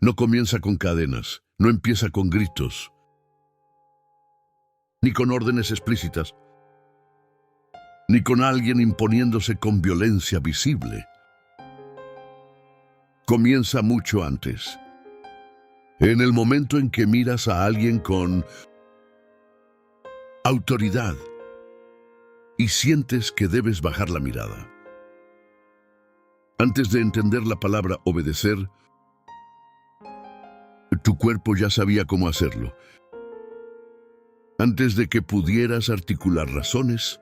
No comienza con cadenas, no empieza con gritos, ni con órdenes explícitas, ni con alguien imponiéndose con violencia visible. Comienza mucho antes, en el momento en que miras a alguien con autoridad y sientes que debes bajar la mirada. Antes de entender la palabra obedecer, tu cuerpo ya sabía cómo hacerlo. Antes de que pudieras articular razones,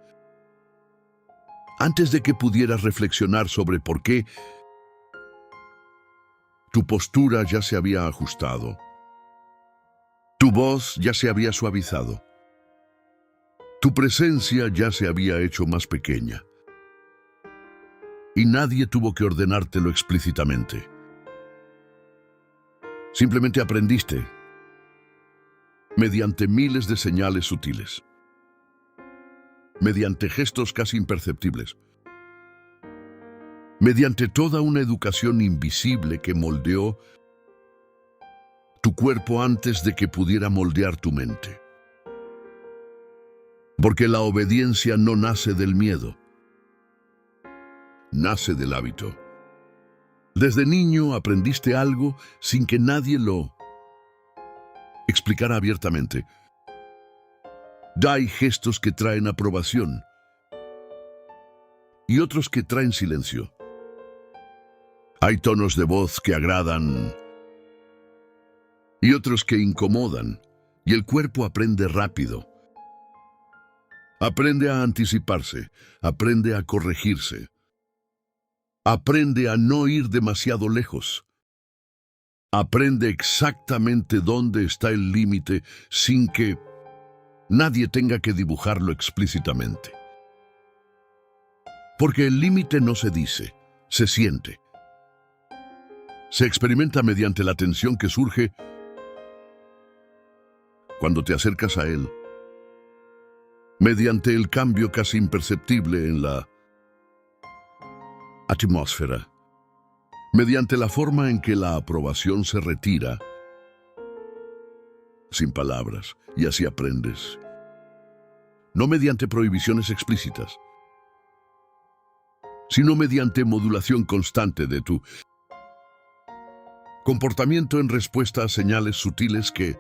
antes de que pudieras reflexionar sobre por qué, tu postura ya se había ajustado. Tu voz ya se había suavizado. Tu presencia ya se había hecho más pequeña. Y nadie tuvo que ordenártelo explícitamente. Simplemente aprendiste, mediante miles de señales sutiles, mediante gestos casi imperceptibles, mediante toda una educación invisible que moldeó tu cuerpo antes de que pudiera moldear tu mente. Porque la obediencia no nace del miedo, nace del hábito. Desde niño aprendiste algo sin que nadie lo explicara abiertamente. Hay gestos que traen aprobación y otros que traen silencio. Hay tonos de voz que agradan y otros que incomodan, y el cuerpo aprende rápido. Aprende a anticiparse, aprende a corregirse, aprende a no ir demasiado lejos. Aprende exactamente dónde está el límite sin que nadie tenga que dibujarlo explícitamente. Porque el límite no se dice, se siente. Se experimenta mediante la tensión que surge cuando te acercas a él, mediante el cambio casi imperceptible en la atmósfera, mediante la forma en que la aprobación se retira, sin palabras, y así aprendes. No mediante prohibiciones explícitas, sino mediante modulación constante de tu comportamiento en respuesta a señales sutiles que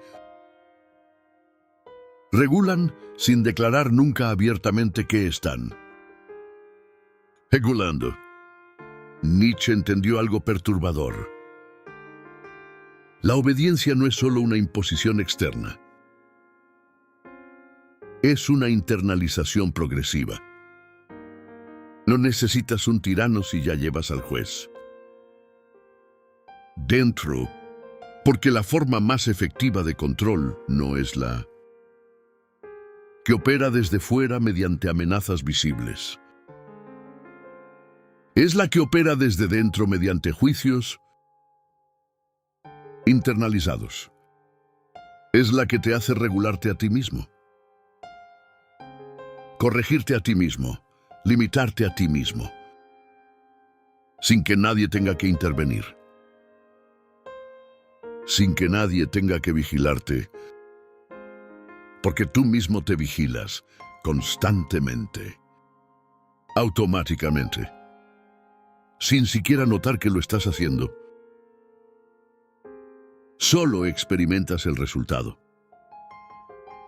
regulan sin declarar nunca abiertamente que están regulando. Nietzsche entendió algo perturbador. La obediencia no es solo una imposición externa. Es una internalización progresiva. No necesitas un tirano si ya llevas al juez dentro, porque la forma más efectiva de control no es la que opera desde fuera mediante amenazas visibles. Es la que opera desde dentro mediante juicios internalizados. Es la que te hace regularte a ti mismo, corregirte a ti mismo, limitarte a ti mismo, sin que nadie tenga que intervenir, sin que nadie tenga que vigilarte, porque tú mismo te vigilas constantemente, automáticamente, sin siquiera notar que lo estás haciendo. Solo experimentas el resultado.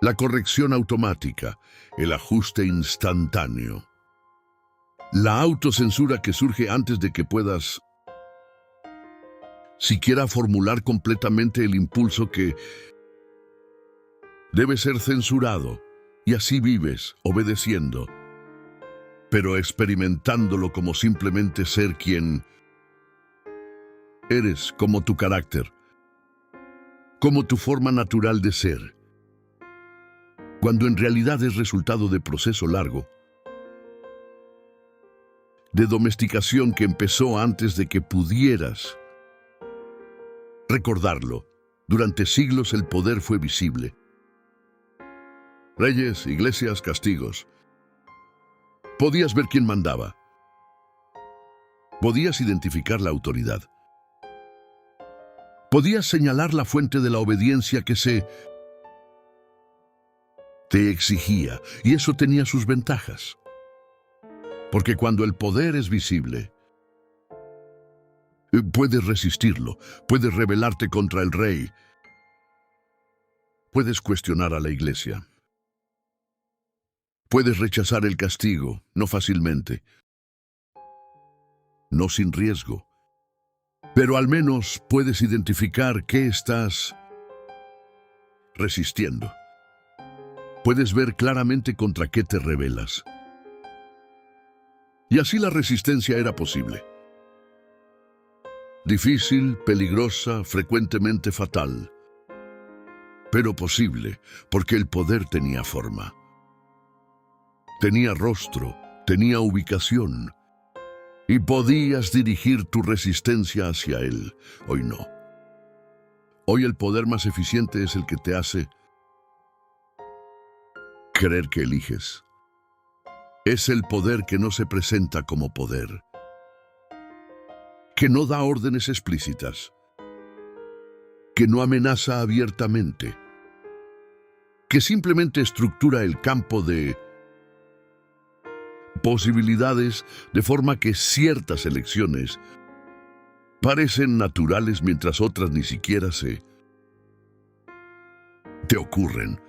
La corrección automática, el ajuste instantáneo, la autocensura que surge antes de que puedas siquiera formular completamente el impulso que debe ser censurado, y así vives, obedeciendo, pero experimentándolo como simplemente ser quien eres, como tu carácter, como tu forma natural de ser, cuando en realidad es resultado de proceso largo, de domesticación que empezó antes de que pudieras recordarlo. Durante siglos el poder fue visible. Reyes, iglesias, castigos. Podías ver quién mandaba. Podías identificar la autoridad. Podías señalar la fuente de la obediencia que te exigía, y eso tenía sus ventajas. Porque cuando el poder es visible, puedes resistirlo, puedes rebelarte contra el rey, puedes cuestionar a la iglesia, puedes rechazar el castigo, no fácilmente, no sin riesgo, pero al menos puedes identificar qué estás resistiendo. Puedes ver claramente contra qué te rebelas. Y así la resistencia era posible. Difícil, peligrosa, frecuentemente fatal. Pero posible, porque el poder tenía forma. Tenía rostro, tenía ubicación. Y podías dirigir tu resistencia hacia él. Hoy no. Hoy el poder más eficiente es el que te hace creer que eliges. Es el poder que no se presenta como poder, que no da órdenes explícitas, que no amenaza abiertamente, que simplemente estructura el campo de posibilidades de forma que ciertas elecciones parecen naturales mientras otras ni siquiera te ocurren.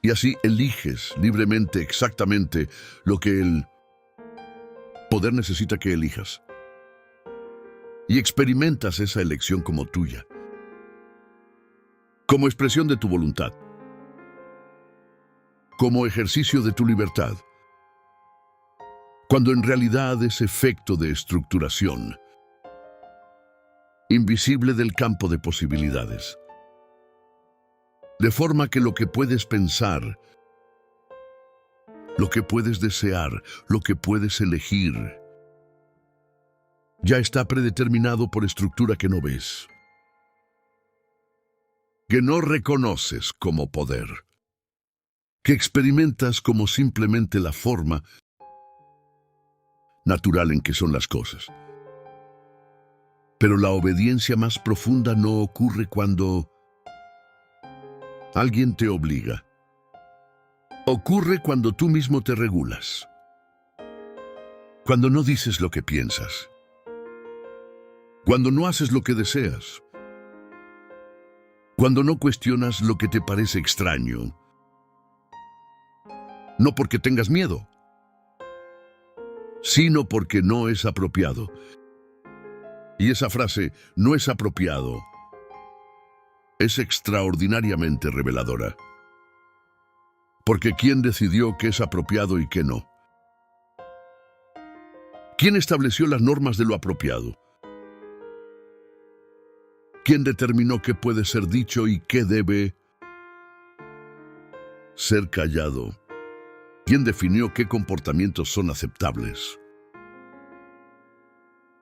Y así eliges libremente exactamente lo que el poder necesita que elijas. Y experimentas esa elección como tuya, como expresión de tu voluntad, como ejercicio de tu libertad, cuando en realidad es efecto de estructuración, invisible del campo de posibilidades. De forma que lo que puedes pensar, lo que puedes desear, lo que puedes elegir, ya está predeterminado por estructura que no ves, que no reconoces como poder, que experimentas como simplemente la forma natural en que son las cosas. Pero la obediencia más profunda no ocurre cuando alguien te obliga. Ocurre cuando tú mismo te regulas. Cuando no dices lo que piensas. Cuando no haces lo que deseas. Cuando no cuestionas lo que te parece extraño. No porque tengas miedo, sino porque no es apropiado. Y esa frase, no es apropiado, es extraordinariamente reveladora. Porque ¿quién decidió qué es apropiado y qué no? ¿Quién estableció las normas de lo apropiado? ¿Quién determinó qué puede ser dicho y qué debe ser callado? ¿Quién definió qué comportamientos son aceptables?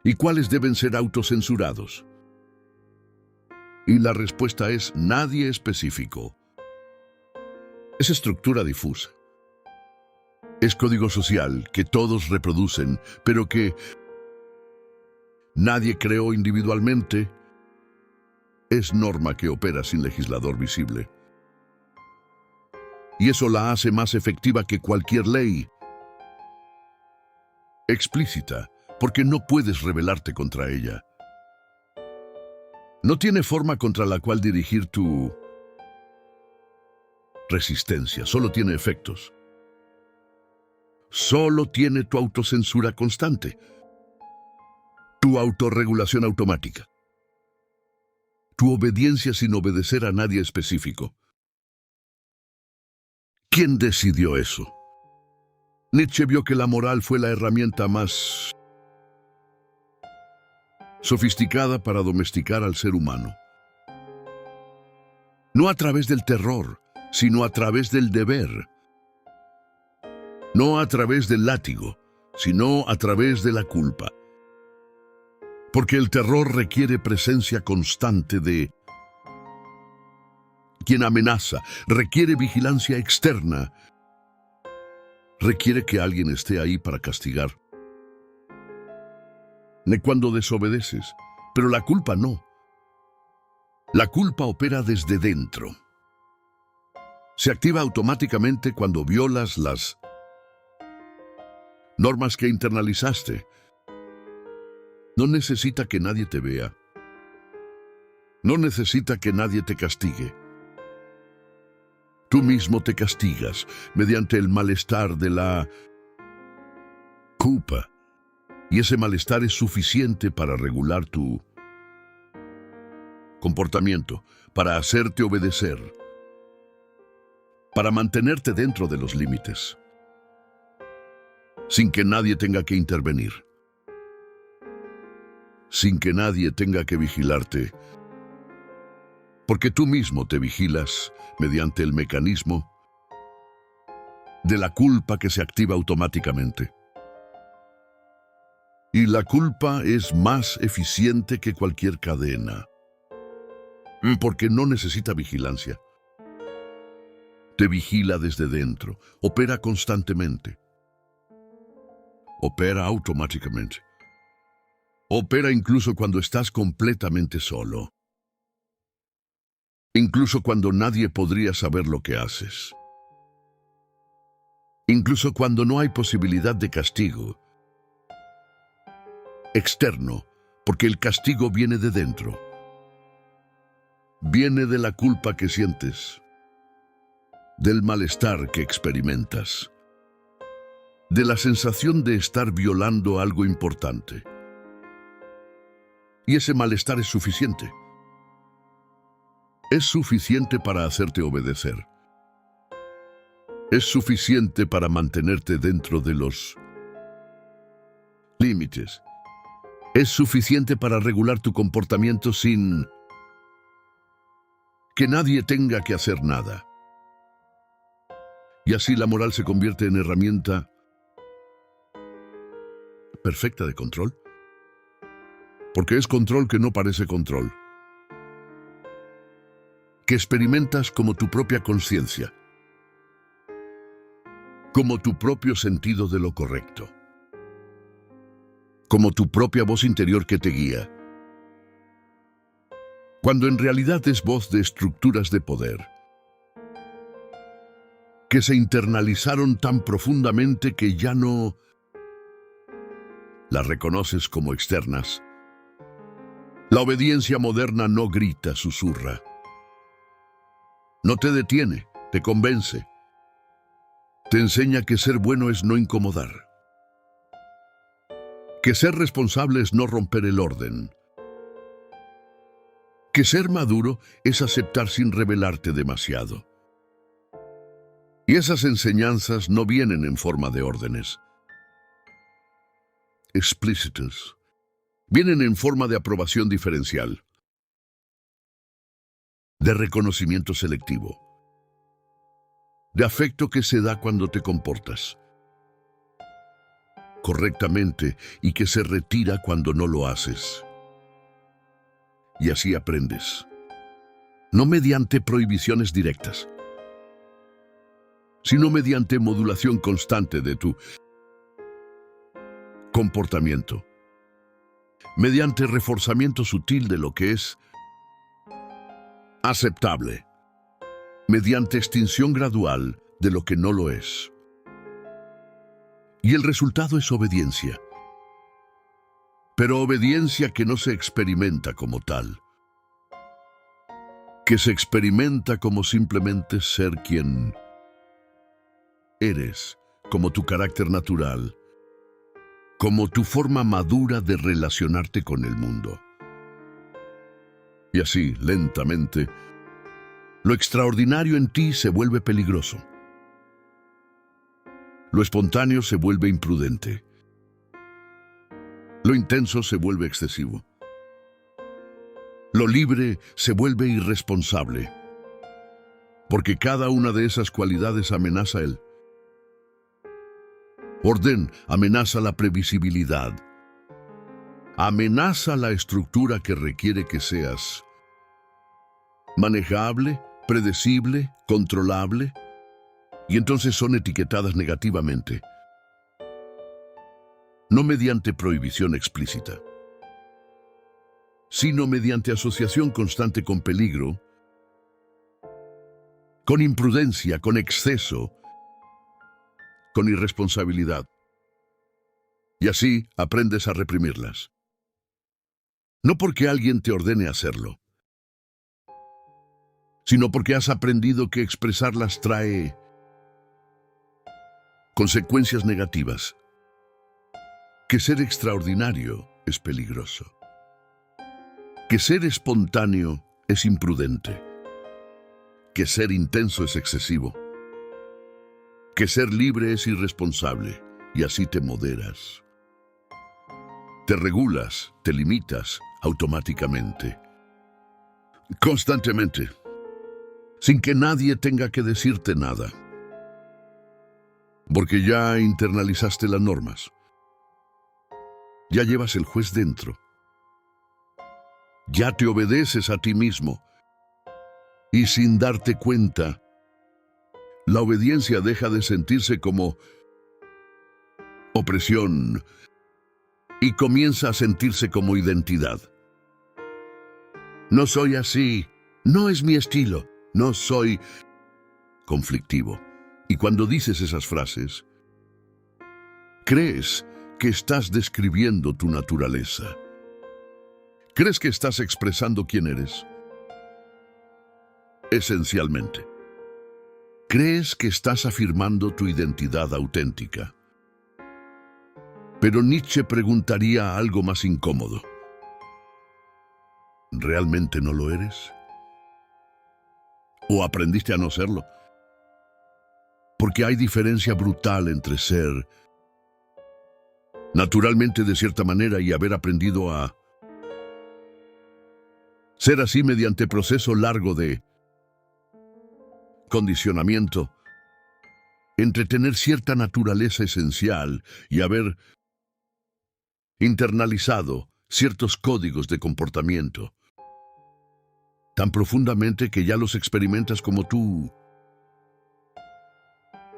¿Y cuáles deben ser autocensurados? Y la respuesta es nadie específico. Es estructura difusa. Es código social que todos reproducen, pero que nadie creó individualmente. Es norma que opera sin legislador visible. Y eso la hace más efectiva que cualquier ley explícita, porque no puedes rebelarte contra ella. No tiene forma contra la cual dirigir tu resistencia, solo tiene efectos. Solo tiene tu autocensura constante, tu autorregulación automática, tu obediencia sin obedecer a nadie específico. ¿Quién decidió eso? Nietzsche vio que la moral fue la herramienta más sofisticada para domesticar al ser humano. No a través del terror, sino a través del deber. No a través del látigo, sino a través de la culpa. Porque el terror requiere presencia constante de quien amenaza, requiere vigilancia externa, requiere que alguien esté ahí para castigar. Cuando desobedeces, pero la culpa no. La culpa opera desde dentro. Se activa automáticamente cuando violas las normas que internalizaste. No necesita que nadie te vea. No necesita que nadie te castigue. Tú mismo te castigas mediante el malestar de la culpa. Y ese malestar es suficiente para regular tu comportamiento, para hacerte obedecer, para mantenerte dentro de los límites, sin que nadie tenga que intervenir, sin que nadie tenga que vigilarte, porque tú mismo te vigilas mediante el mecanismo de la culpa que se activa automáticamente. Y la culpa es más eficiente que cualquier cadena, porque no necesita vigilancia. Te vigila desde dentro, opera constantemente, opera automáticamente, opera incluso cuando estás completamente solo, incluso cuando nadie podría saber lo que haces, incluso cuando no hay posibilidad de castigo externo, porque el castigo viene de dentro. Viene de la culpa que sientes, del malestar que experimentas, de la sensación de estar violando algo importante. Y ese malestar es suficiente. Es suficiente para hacerte obedecer. Es suficiente para mantenerte dentro de los límites. Es suficiente para regular tu comportamiento sin que nadie tenga que hacer nada. Y así la moral se convierte en herramienta perfecta de control. Porque es control que no parece control. Que experimentas como tu propia conciencia. Como tu propio sentido de lo correcto. Como tu propia voz interior que te guía. Cuando en realidad es voz de estructuras de poder que se internalizaron tan profundamente que ya no las reconoces como externas. La obediencia moderna no grita, susurra. No te detiene, te convence. Te enseña que ser bueno es no incomodar. Que ser responsable es no romper el orden. Que ser maduro es aceptar sin rebelarte demasiado. Y esas enseñanzas no vienen en forma de órdenes explícitas. Vienen en forma de aprobación diferencial, de reconocimiento selectivo, de afecto que se da cuando te comportas correctamente y que se retira cuando no lo haces. Y así aprendes, no mediante prohibiciones directas, sino mediante modulación constante de tu comportamiento, mediante reforzamiento sutil de lo que es aceptable, mediante extinción gradual de lo que no lo es. Y el resultado es obediencia, pero obediencia que no se experimenta como tal, que se experimenta como simplemente ser quien eres, como tu carácter natural, como tu forma madura de relacionarte con el mundo. Y así, lentamente, lo extraordinario en ti se vuelve peligroso. Lo espontáneo se vuelve imprudente. Lo intenso se vuelve excesivo. Lo libre se vuelve irresponsable, porque cada una de esas cualidades amenaza el orden, amenaza la previsibilidad, amenaza la estructura que requiere que seas manejable, predecible, controlable, y entonces son etiquetadas negativamente, no mediante prohibición explícita, sino mediante asociación constante con peligro, con imprudencia, con exceso, con irresponsabilidad. Y así aprendes a reprimirlas. No porque alguien te ordene hacerlo, sino porque has aprendido que expresarlas trae consecuencias negativas, que ser extraordinario es peligroso, que ser espontáneo es imprudente, que ser intenso es excesivo, que ser libre es irresponsable, y así te moderas. Te regulas, te limitas automáticamente, constantemente, sin que nadie tenga que decirte nada, porque ya internalizaste las normas, ya llevas el juez dentro, ya te obedeces a ti mismo, y sin darte cuenta, la obediencia deja de sentirse como opresión y comienza a sentirse como identidad. No soy así, no es mi estilo, no soy conflictivo. Y cuando dices esas frases, crees que estás describiendo tu naturaleza. ¿Crees que estás expresando quién eres? Esencialmente. ¿Crees que estás afirmando tu identidad auténtica? Pero Nietzsche preguntaría algo más incómodo. ¿Realmente no lo eres? ¿O aprendiste a no serlo? Porque hay diferencia brutal entre ser naturalmente de cierta manera y haber aprendido a ser así mediante proceso largo de condicionamiento, entre tener cierta naturaleza esencial y haber internalizado ciertos códigos de comportamiento tan profundamente que ya los experimentas como tu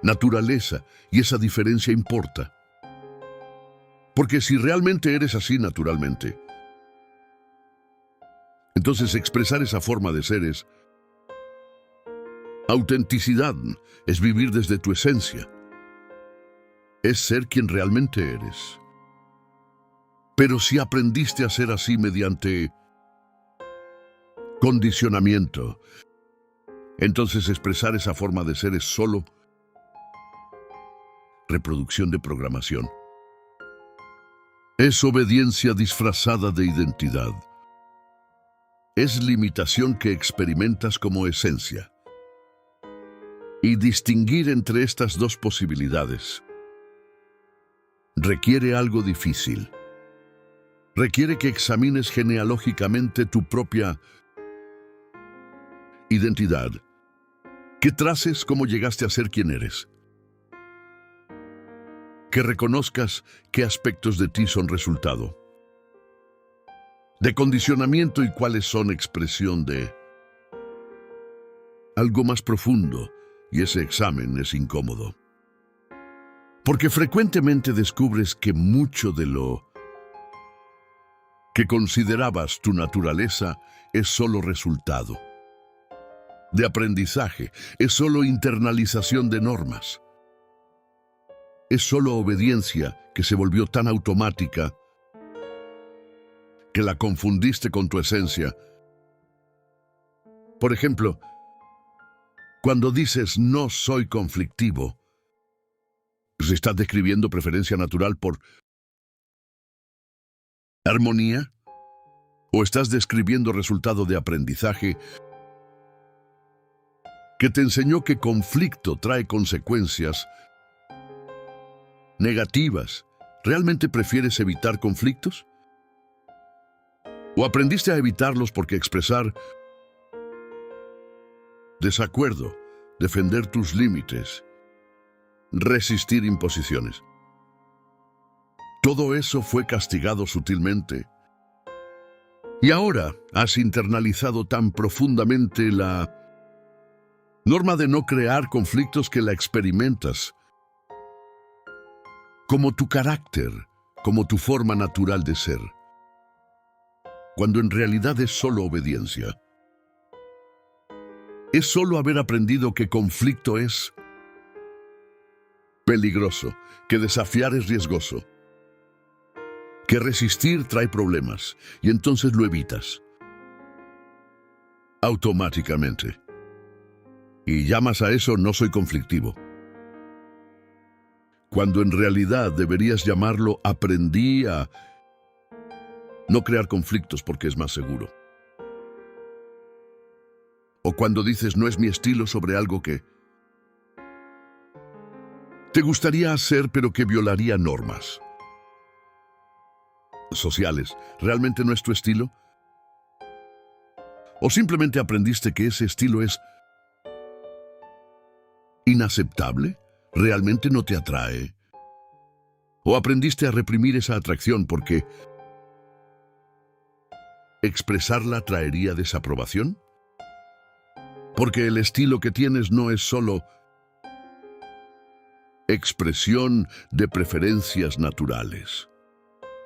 naturaleza, y esa diferencia importa. Porque si realmente eres así naturalmente, entonces expresar esa forma de ser es autenticidad, es vivir desde tu esencia, es ser quien realmente eres. Pero si aprendiste a ser así mediante condicionamiento, entonces expresar esa forma de ser es solo reproducción de programación. Es obediencia disfrazada de identidad. Es limitación que experimentas como esencia. Y distinguir entre estas dos posibilidades requiere algo difícil. Requiere que examines genealógicamente tu propia identidad, que traces cómo llegaste a ser quien eres, que reconozcas qué aspectos de ti son resultado de condicionamiento y cuáles son expresión de algo más profundo, y ese examen es incómodo. Porque frecuentemente descubres que mucho de lo que considerabas tu naturaleza es solo resultado de aprendizaje, es solo internalización de normas, es solo obediencia que se volvió tan automática que la confundiste con tu esencia. Por ejemplo, cuando dices no soy conflictivo, pues estás describiendo preferencia natural por armonía, o estás describiendo resultado de aprendizaje que te enseñó que conflicto trae consecuencias negativas. ¿Realmente prefieres evitar conflictos? ¿O aprendiste a evitarlos porque expresar desacuerdo, defender tus límites, resistir imposiciones? Todo eso fue castigado sutilmente. Y ahora has internalizado tan profundamente la norma de no crear conflictos que la experimentas como tu carácter, como tu forma natural de ser. cuando en realidad es solo obediencia. Es solo haber aprendido que conflicto es peligroso, que desafiar es riesgoso, que resistir trae problemas, y entonces lo evitas automáticamente. Y llamas a eso no soy conflictivo, cuando en realidad deberías llamarlo aprendí a no crear conflictos porque es más seguro. O cuando dices no es mi estilo sobre algo que te gustaría hacer pero que violaría normas sociales. ¿Realmente no es tu estilo? ¿O simplemente aprendiste que ese estilo es inaceptable? ¿Realmente no te atrae? ¿O aprendiste a reprimir esa atracción porque expresarla traería desaprobación? Porque el estilo que tienes no es solo expresión de preferencias naturales.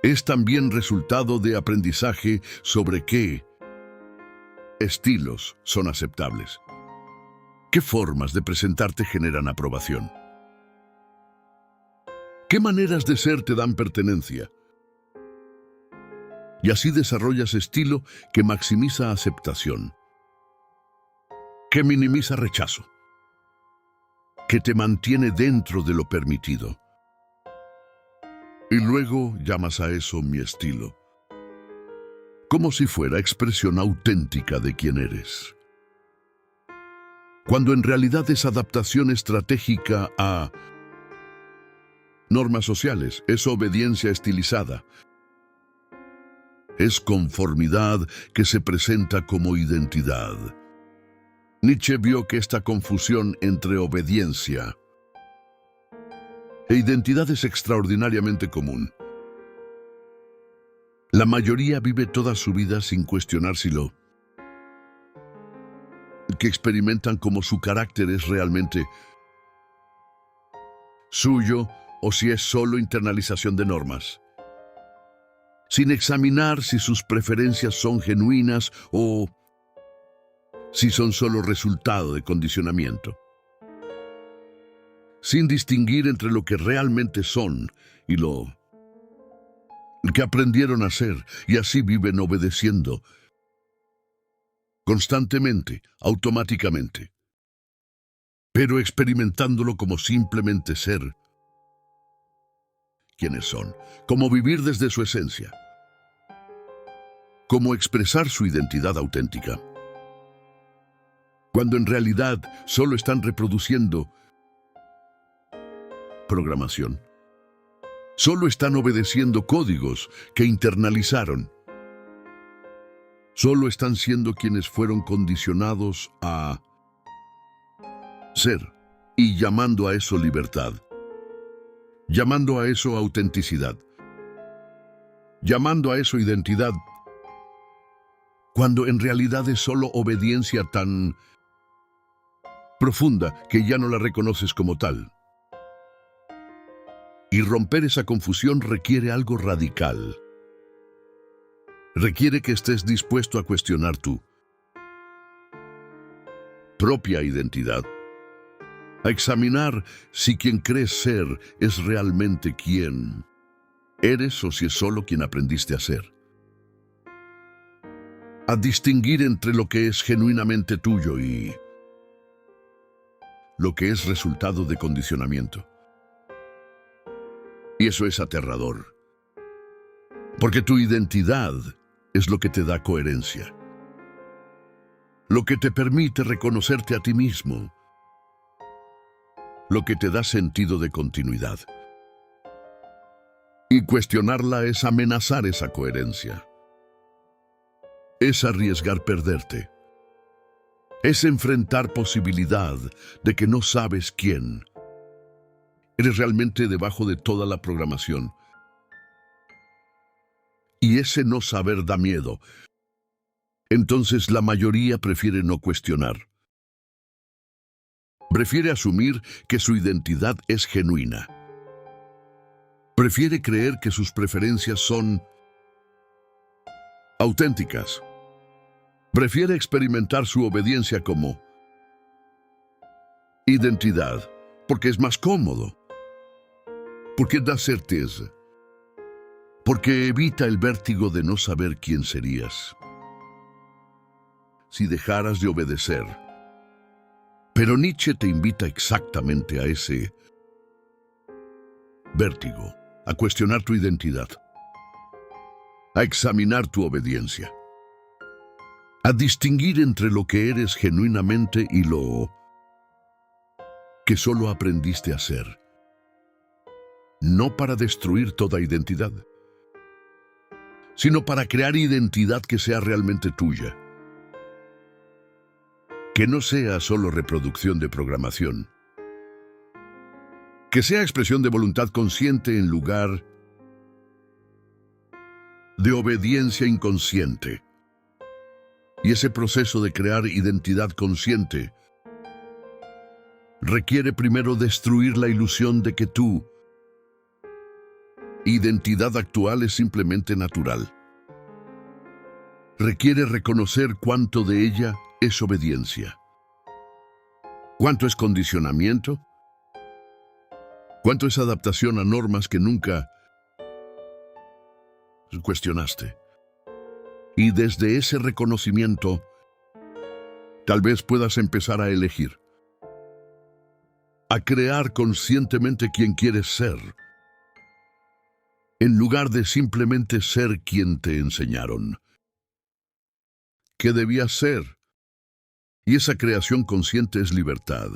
Es también resultado de aprendizaje sobre qué estilos son aceptables. ¿Qué formas de presentarte generan aprobación? ¿Qué maneras de ser te dan pertenencia? Y así desarrollas estilo que maximiza aceptación, que minimiza rechazo, que te mantiene dentro de lo permitido. Y luego llamas a eso mi estilo, como si fuera expresión auténtica de quién eres, cuando en realidad es adaptación estratégica a normas sociales, es obediencia estilizada, es conformidad que se presenta como identidad. Nietzsche vio que esta confusión entre obediencia e identidad es extraordinariamente común. La mayoría vive toda su vida sin cuestionar si lo que experimentan como su carácter es realmente suyo o si es solo internalización de normas, sin examinar si sus preferencias son genuinas o si son solo resultado de condicionamiento, sin distinguir entre lo que realmente son y lo que aprendieron a ser, y así viven obedeciendo constantemente, automáticamente, pero experimentándolo como simplemente ser quienes son, como vivir desde su esencia, como expresar su identidad auténtica, cuando en realidad solo están reproduciendo programación. Solo están obedeciendo códigos que internalizaron. Solo están siendo quienes fueron condicionados a ser, y llamando a eso libertad, llamando a eso autenticidad, llamando a eso identidad, cuando en realidad es solo obediencia tan profunda que ya no la reconoces como tal. Y romper esa confusión requiere algo radical. Requiere que estés dispuesto a cuestionar tu propia identidad, a examinar si quien crees ser es realmente quien eres o si es solo quien aprendiste a ser, a distinguir entre lo que es genuinamente tuyo y lo que es resultado de condicionamiento. Y eso es aterrador, porque tu identidad es lo que te da coherencia, lo que te permite reconocerte a ti mismo, lo que te da sentido de continuidad. Y cuestionarla es amenazar esa coherencia, es arriesgar perderte, es enfrentar posibilidad de que no sabes quién eres realmente debajo de toda la programación. Y ese no saber da miedo. Entonces la mayoría prefiere no cuestionar. Prefiere asumir que su identidad es genuina. Prefiere creer que sus preferencias son auténticas. Prefiere experimentar su obediencia como identidad, porque es más cómodo, porque da certeza, porque evita el vértigo de no saber quién serías si dejaras de obedecer. Pero Nietzsche te invita exactamente a ese vértigo, a cuestionar tu identidad, a examinar tu obediencia, a distinguir entre lo que eres genuinamente y lo que solo aprendiste a ser. No para destruir toda identidad, sino para crear identidad que sea realmente tuya, que no sea solo reproducción de programación, que sea expresión de voluntad consciente en lugar de obediencia inconsciente. Y ese proceso de crear identidad consciente requiere primero destruir la ilusión de que tu identidad actual es simplemente natural. Requiere reconocer cuánto de ella es obediencia, cuánto es condicionamiento, cuánto es adaptación a normas que nunca cuestionaste. Y desde ese reconocimiento, tal vez puedas empezar a elegir, a crear conscientemente quién quieres ser, en lugar de simplemente ser quien te enseñaron que debías ser. Y esa creación consciente es libertad.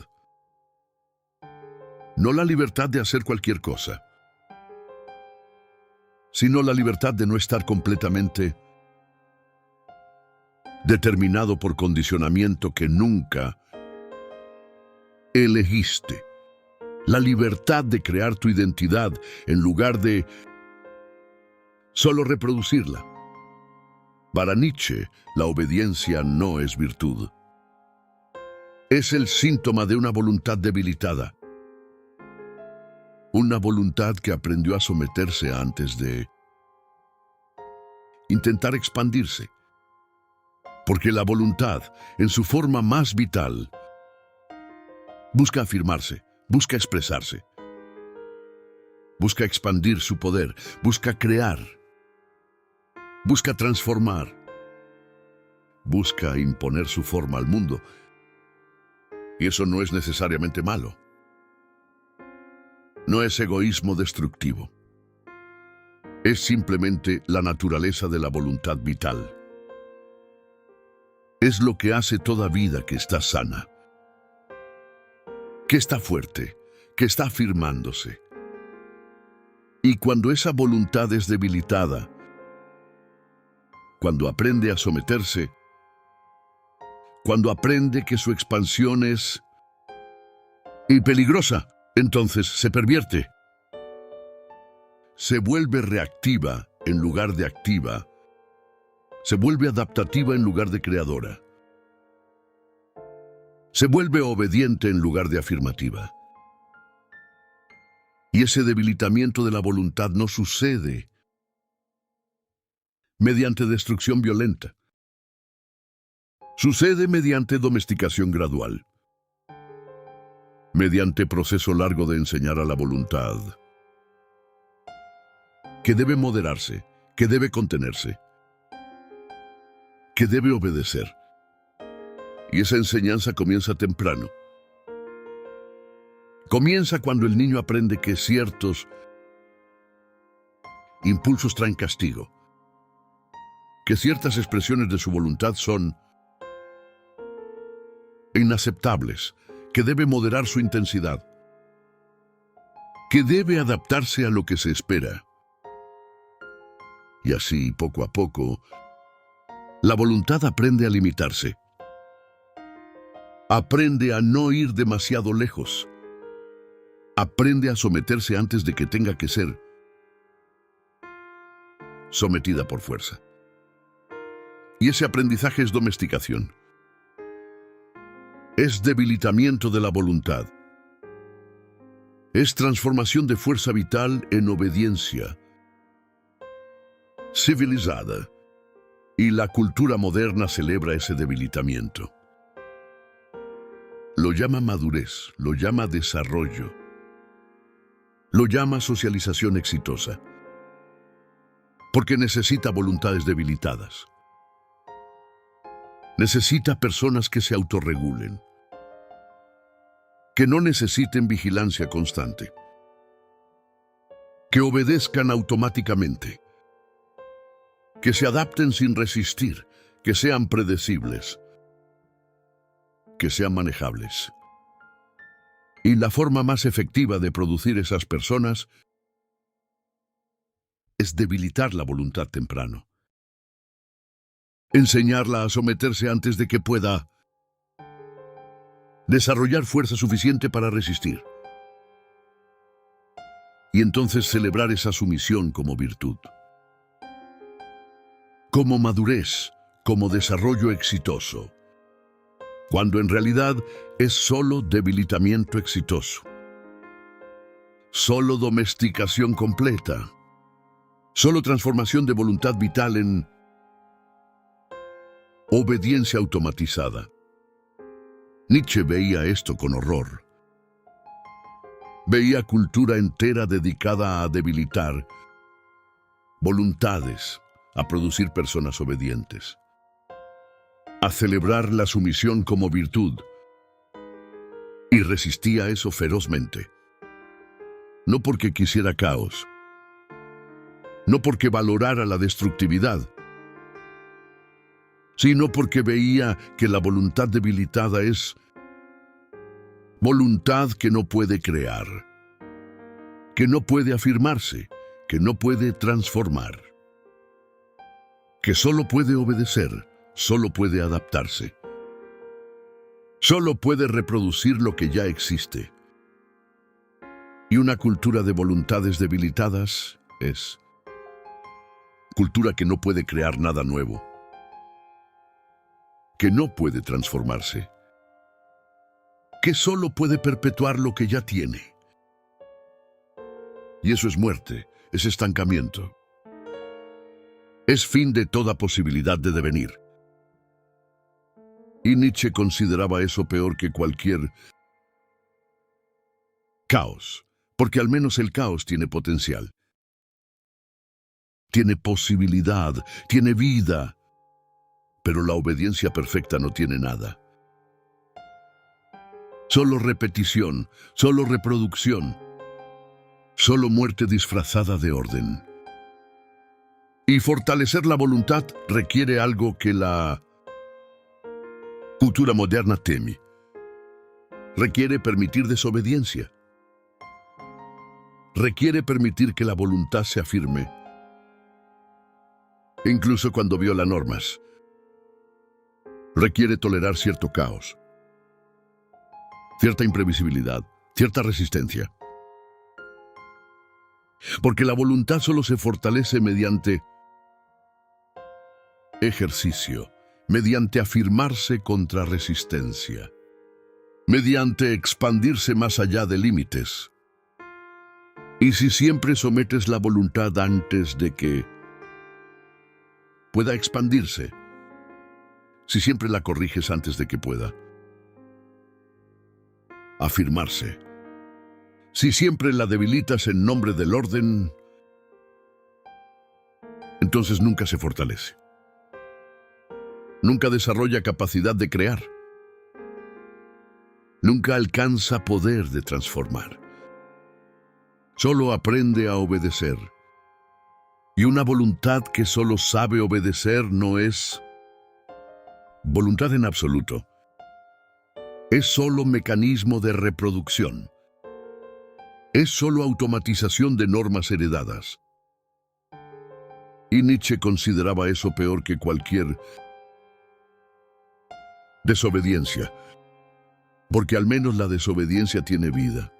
No la libertad de hacer cualquier cosa, sino la libertad de no estar completamente determinado por condicionamiento que nunca elegiste. La libertad de crear tu identidad en lugar de solo reproducirla. Para Nietzsche, la obediencia no es virtud. Es el síntoma de una voluntad debilitada. Una voluntad que aprendió a someterse antes de intentar expandirse. Porque la voluntad, en su forma más vital, busca afirmarse, busca expresarse, busca expandir su poder, busca crear, busca transformar, busca imponer su forma al mundo. Y eso no es necesariamente malo. No es egoísmo destructivo. Es simplemente la naturaleza de la voluntad vital. Es lo que hace toda vida que está sana, que está fuerte, que está afirmándose. Y cuando esa voluntad es debilitada, cuando aprende a someterse, cuando aprende que su expansión es peligrosa, entonces se pervierte. Se vuelve reactiva en lugar de activa. Se vuelve adaptativa en lugar de creadora. Se vuelve obediente en lugar de afirmativa. Y ese debilitamiento de la voluntad no sucede mediante destrucción violenta. Sucede mediante domesticación gradual, mediante proceso largo de enseñar a la voluntad que debe moderarse, que debe contenerse, que debe obedecer. Y esa enseñanza comienza temprano. Comienza cuando el niño aprende que ciertos impulsos traen castigo, que ciertas expresiones de su voluntad son inaceptables, que debe moderar su intensidad, que debe adaptarse a lo que se espera. Y así, poco a poco, la voluntad aprende a limitarse. Aprende a no ir demasiado lejos. Aprende a someterse antes de que tenga que ser sometida por fuerza. Y ese aprendizaje es domesticación. Es debilitamiento de la voluntad. Es transformación de fuerza vital en obediencia civilizada. Y la cultura moderna celebra ese debilitamiento. Lo llama madurez, lo llama desarrollo, lo llama socialización exitosa, porque necesita voluntades debilitadas. Necesita personas que se autorregulen, que no necesiten vigilancia constante, que obedezcan automáticamente, que se adapten sin resistir, que sean predecibles, que sean manejables. Y la forma más efectiva de producir esas personas es debilitar la voluntad temprano. Enseñarla a someterse antes de que pueda desarrollar fuerza suficiente para resistir. Y entonces celebrar esa sumisión como virtud, como madurez, como desarrollo exitoso, cuando en realidad es solo debilitamiento exitoso, solo domesticación completa, solo transformación de voluntad vital en obediencia automatizada. Nietzsche veía esto con horror. Veía cultura entera dedicada a debilitar voluntades, a producir personas obedientes, a celebrar la sumisión como virtud, y resistía eso ferozmente. No porque quisiera caos, no porque valorara la destructividad, sino porque veía que la voluntad debilitada es voluntad que no puede crear, que no puede afirmarse, que no puede transformar, que solo puede obedecer, solo puede adaptarse, solo puede reproducir lo que ya existe. Y una cultura de voluntades debilitadas es cultura que no puede crear nada nuevo, que no puede transformarse, que solo puede perpetuar lo que ya tiene. Y eso es muerte, es estancamiento. Es fin de toda posibilidad de devenir. Y Nietzsche consideraba eso peor que cualquier caos, porque al menos el caos tiene potencial. Tiene posibilidad, tiene vida, pero la obediencia perfecta no tiene nada. Solo repetición, solo reproducción, solo muerte disfrazada de orden. Y fortalecer la voluntad requiere algo que la cultura moderna teme. Requiere permitir desobediencia. Requiere permitir que la voluntad se afirme, incluso cuando viola normas. Requiere tolerar cierto caos, cierta imprevisibilidad, cierta resistencia. Porque la voluntad solo se fortalece mediante ejercicio, mediante afirmarse contra resistencia, mediante expandirse más allá de límites. Y si siempre sometes la voluntad antes de que pueda expandirse, si siempre la corriges antes de que pueda afirmarse, si siempre la debilitas en nombre del orden, entonces nunca se fortalece. Nunca desarrolla capacidad de crear. Nunca alcanza poder de transformar. Solo aprende a obedecer. Y una voluntad que solo sabe obedecer no es voluntad en absoluto. Es solo mecanismo de reproducción. Es solo automatización de normas heredadas. Y Nietzsche consideraba eso peor que cualquier desobediencia, porque al menos la desobediencia tiene vida.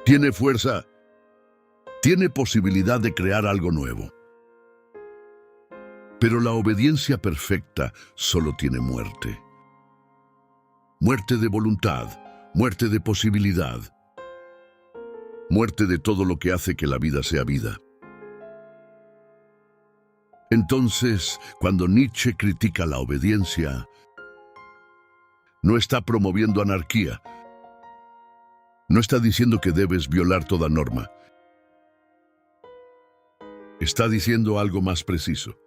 Tiene fuerza, tiene posibilidad de crear algo nuevo. Pero la obediencia perfecta solo tiene muerte. Muerte de voluntad, muerte de posibilidad, muerte de todo lo que hace que la vida sea vida. Entonces, cuando Nietzsche critica la obediencia, no está promoviendo anarquía. No está diciendo que debes violar toda norma. Está diciendo algo más preciso.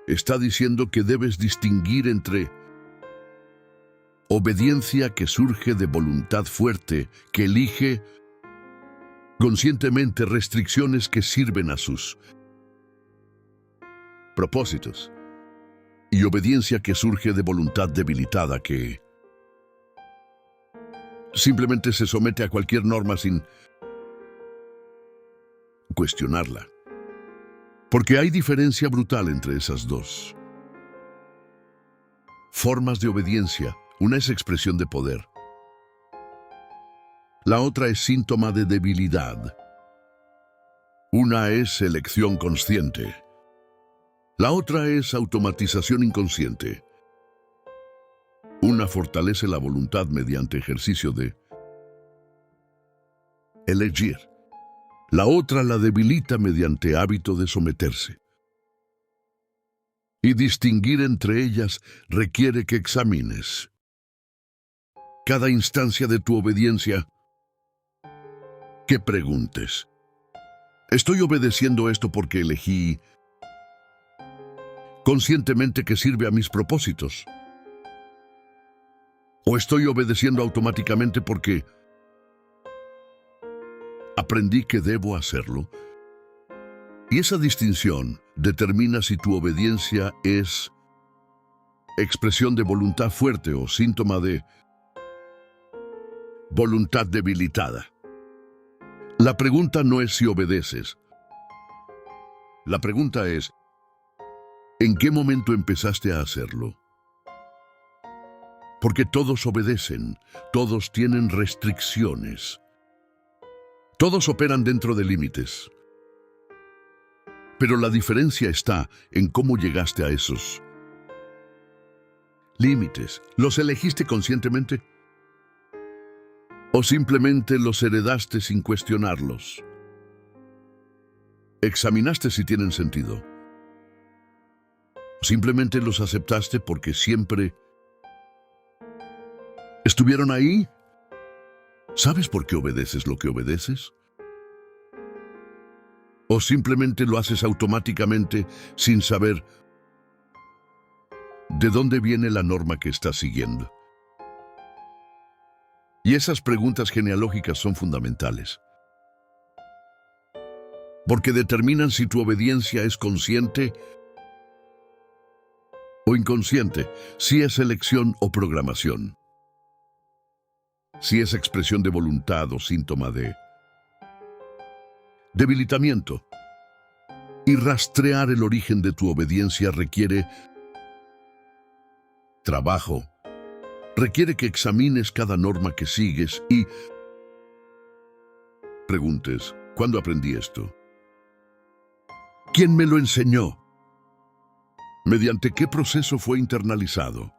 Está diciendo que debes distinguir entre obediencia que surge de voluntad fuerte, que elige conscientemente restricciones que sirven a sus propósitos, y obediencia que surge de voluntad debilitada, que simplemente se somete a cualquier norma sin cuestionarla. Porque hay diferencia brutal entre esas dos formas de obediencia. Una es expresión de poder. La otra es síntoma de debilidad. Una es elección consciente. La otra es automatización inconsciente. Una fortalece la voluntad mediante ejercicio de elegir. La otra la debilita mediante hábito de someterse. Y distinguir entre ellas requiere que examines cada instancia de tu obediencia, que preguntes: ¿estoy obedeciendo esto porque elegí conscientemente que sirve a mis propósitos? ¿O estoy obedeciendo automáticamente porque aprendí que debo hacerlo? Y esa distinción determina si tu obediencia es expresión de voluntad fuerte o síntoma de voluntad debilitada. La pregunta no es si obedeces. La pregunta es: ¿en qué momento empezaste a hacerlo? Porque todos obedecen, todos tienen restricciones. Todos operan dentro de límites. Pero la diferencia está en cómo llegaste a esos límites. ¿Los elegiste conscientemente? ¿O simplemente los heredaste sin cuestionarlos? ¿Examinaste si tienen sentido? ¿O simplemente los aceptaste porque siempre estuvieron ahí? ¿Sabes por qué obedeces lo que obedeces? ¿O simplemente lo haces automáticamente sin saber de dónde viene la norma que estás siguiendo? Y esas preguntas genealógicas son fundamentales, porque determinan si tu obediencia es consciente o inconsciente, si es elección o programación, si es expresión de voluntad o síntoma de debilitamiento. Y rastrear el origen de tu obediencia requiere trabajo. Requiere que examines cada norma que sigues y preguntes: ¿cuándo aprendí esto? ¿Quién me lo enseñó? ¿Mediante qué proceso fue internalizado?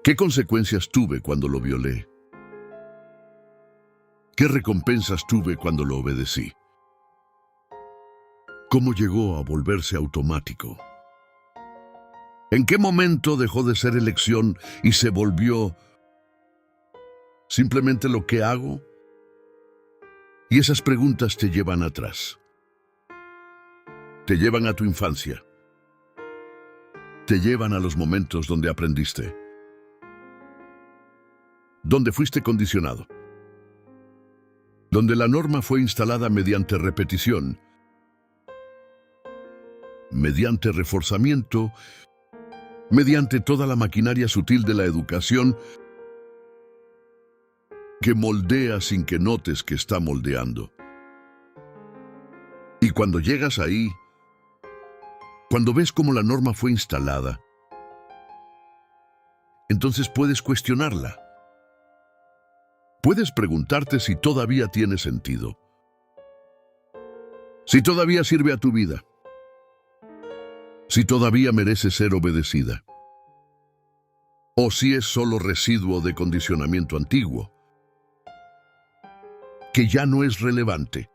¿Qué consecuencias tuve cuando lo violé? ¿Qué recompensas tuve cuando lo obedecí? ¿Cómo llegó a volverse automático? ¿En qué momento dejó de ser elección y se volvió simplemente lo que hago? Y esas preguntas te llevan atrás. Te llevan a tu infancia. Te llevan a los momentos donde aprendiste, donde fuiste condicionado, donde la norma fue instalada mediante repetición, mediante reforzamiento, mediante toda la maquinaria sutil de la educación que moldea sin que notes que está moldeando. Y cuando llegas ahí, cuando ves cómo la norma fue instalada, entonces puedes cuestionarla. Puedes preguntarte si todavía tiene sentido, si todavía sirve a tu vida, si todavía merece ser obedecida, o si es solo residuo de condicionamiento antiguo, que ya no es relevante.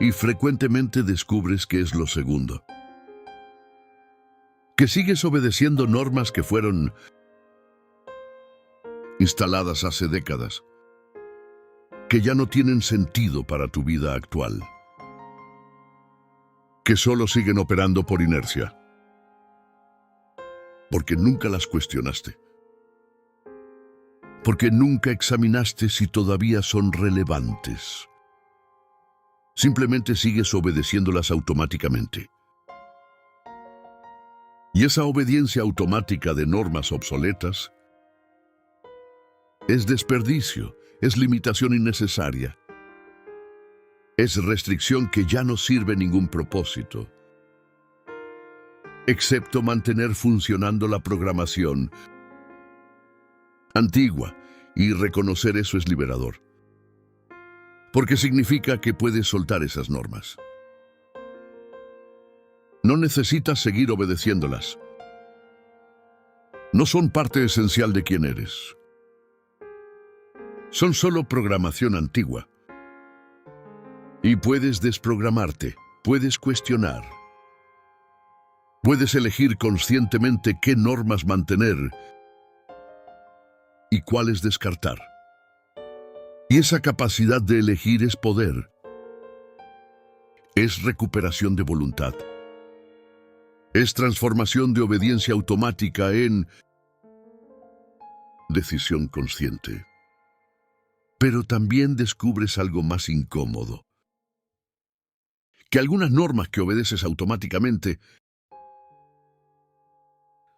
y frecuentemente descubres que es lo segundo. Que sigues obedeciendo normas que fueron instaladas hace décadas, que ya no tienen sentido para tu vida actual, que solo siguen operando por inercia, porque nunca las cuestionaste, porque nunca examinaste si todavía son relevantes. Simplemente sigues obedeciéndolas automáticamente. Y esa obediencia automática de normas obsoletas es desperdicio, es limitación innecesaria, es restricción que ya no sirve ningún propósito, excepto mantener funcionando la programación antigua, y reconocer eso es liberador, porque significa que puedes soltar esas normas. No necesitas seguir obedeciéndolas. No son parte esencial de quién eres. Son solo programación antigua. Y puedes desprogramarte, puedes cuestionar. Puedes elegir conscientemente qué normas mantener y cuáles descartar. Y esa capacidad de elegir es poder. Es recuperación de voluntad. Es transformación de obediencia automática en decisión consciente. Pero también descubres algo más incómodo. Que algunas normas que obedeces automáticamente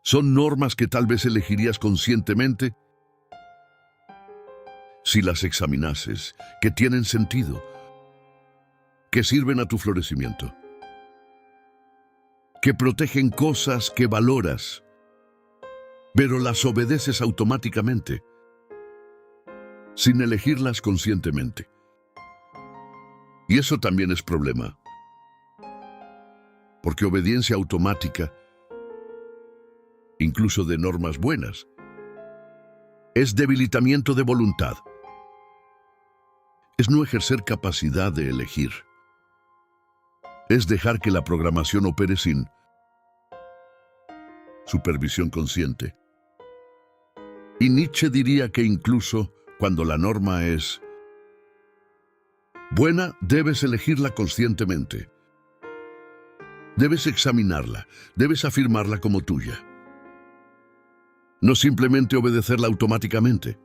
son normas que tal vez elegirías conscientemente si las examinases, que tienen sentido, que sirven a tu florecimiento, que protegen cosas que valoras, pero las obedeces automáticamente, sin elegirlas conscientemente. Y eso también es problema, porque obediencia automática, incluso de normas buenas, es debilitamiento de voluntad. Es no ejercer capacidad de elegir. Es dejar que la programación opere sin supervisión consciente. Y Nietzsche diría que incluso cuando la norma es buena, debes elegirla conscientemente. Debes examinarla, debes afirmarla como tuya. No simplemente obedecerla automáticamente.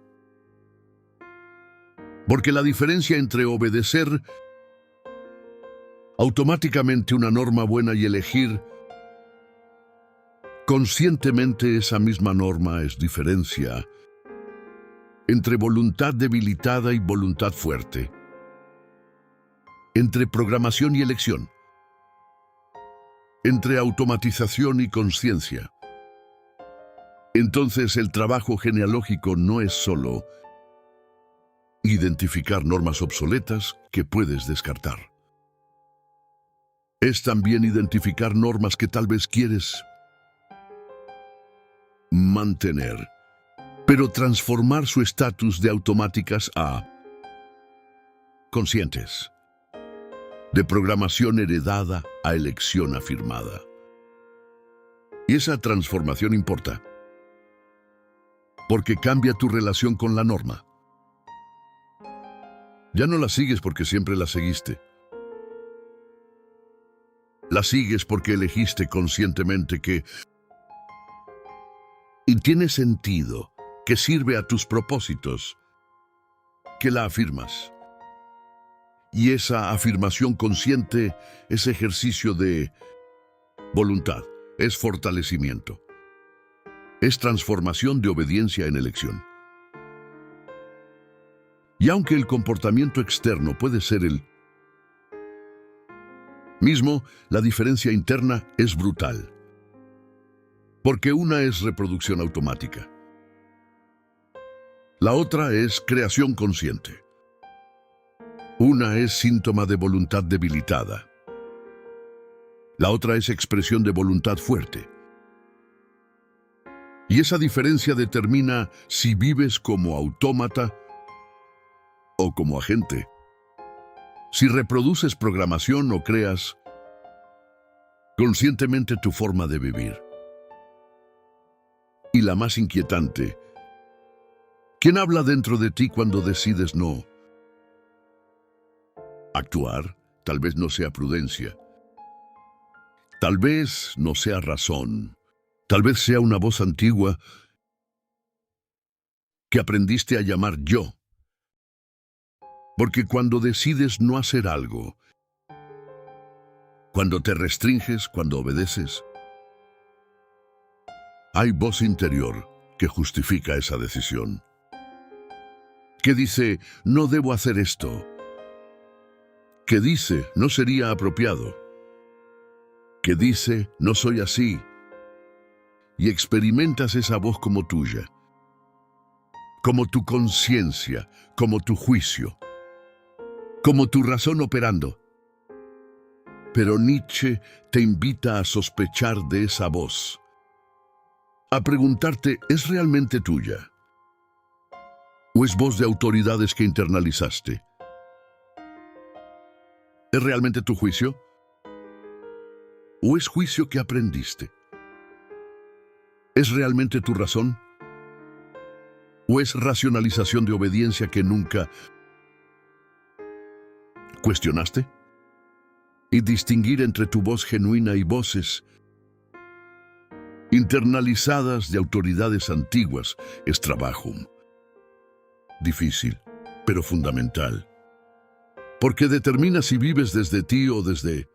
Porque la diferencia entre obedecer automáticamente una norma buena y elegir conscientemente esa misma norma es diferencia entre voluntad debilitada y voluntad fuerte, entre programación y elección, entre automatización y conciencia. Entonces el trabajo genealógico no es solo identificar normas obsoletas que puedes descartar. Es también identificar normas que tal vez quieres mantener, pero transformar su estatus de automáticas a conscientes, de programación heredada a elección afirmada. Y esa transformación importa, porque cambia tu relación con la norma. Ya no la sigues porque siempre la seguiste. La sigues porque elegiste conscientemente que y tiene sentido, que sirve a tus propósitos, que la afirmas. Y esa afirmación consciente es ejercicio de voluntad, es fortalecimiento, es transformación de obediencia en elección. Y aunque el comportamiento externo puede ser el mismo, la diferencia interna es brutal. Porque una es reproducción automática. La otra es creación consciente. Una es síntoma de voluntad debilitada. La otra es expresión de voluntad fuerte. Y esa diferencia determina si vives como autómata o como agente. Si reproduces programación o creas conscientemente tu forma de vivir. Y la más inquietante, ¿quién habla dentro de ti cuando decides no actuar? Tal vez no sea prudencia, tal vez no sea razón, tal vez sea una voz antigua que aprendiste a llamar yo. Porque cuando decides no hacer algo, cuando te restringes, cuando obedeces, hay voz interior que justifica esa decisión. Que dice, no debo hacer esto. Que dice, no sería apropiado. Que dice, no soy así. Y experimentas esa voz como tuya, como tu conciencia, como tu juicio, como tu razón operando. Pero Nietzsche te invita a sospechar de esa voz, a preguntarte, ¿es realmente tuya? ¿O es voz de autoridades que internalizaste? ¿Es realmente tu juicio? ¿O es juicio que aprendiste? ¿Es realmente tu razón? ¿O es racionalización de obediencia que nunca cuestionaste? Y distinguir entre tu voz genuina y voces internalizadas de autoridades antiguas es trabajo difícil, pero fundamental. Porque determina si vives desde ti o desde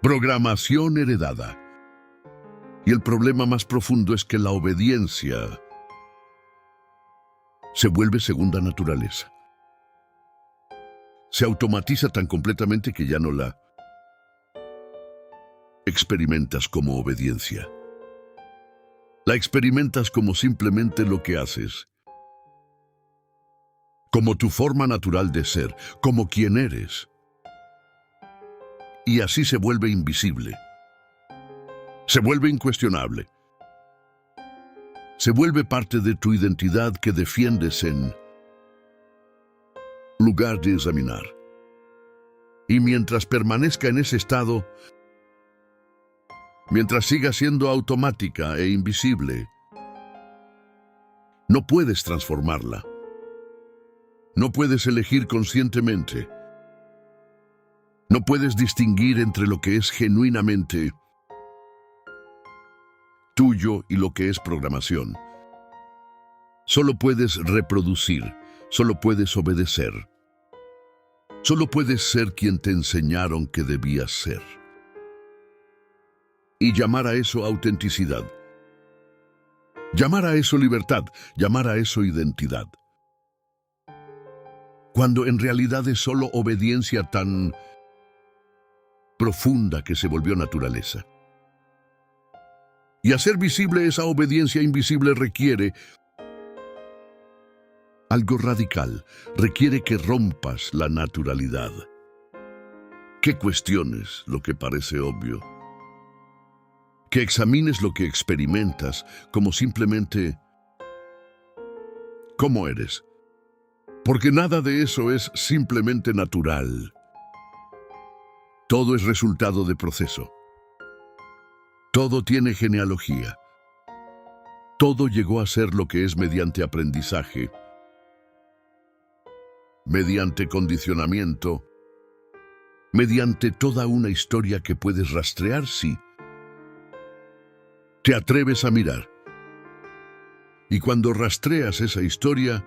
programación heredada. Y el problema más profundo es que la obediencia se vuelve segunda naturaleza. Se automatiza tan completamente que ya no la experimentas como obediencia. La experimentas como simplemente lo que haces, como tu forma natural de ser, como quien eres. Y así se vuelve invisible. Se vuelve incuestionable. Se vuelve parte de tu identidad que defiendes en lugar de examinar. Y mientras permanezca en ese estado, mientras siga siendo automática e invisible, no puedes transformarla. No puedes elegir conscientemente. No puedes distinguir entre lo que es genuinamente tuyo y lo que es programación. Solo puedes reproducir, solo puedes obedecer. Solo puedes ser quien te enseñaron que debías ser. Y llamar a eso autenticidad. Llamar a eso libertad, llamar a eso identidad. Cuando en realidad es solo obediencia tan profunda que se volvió naturaleza. Y hacer visible esa obediencia invisible requiere algo radical, requiere que rompas la naturalidad. Que cuestiones lo que parece obvio. Que examines lo que experimentas como simplemente cómo eres. Porque nada de eso es simplemente natural. Todo es resultado de proceso. Todo tiene genealogía. Todo llegó a ser lo que es mediante aprendizaje, mediante condicionamiento, mediante toda una historia que puedes rastrear si te atreves a mirar. Y cuando rastreas esa historia,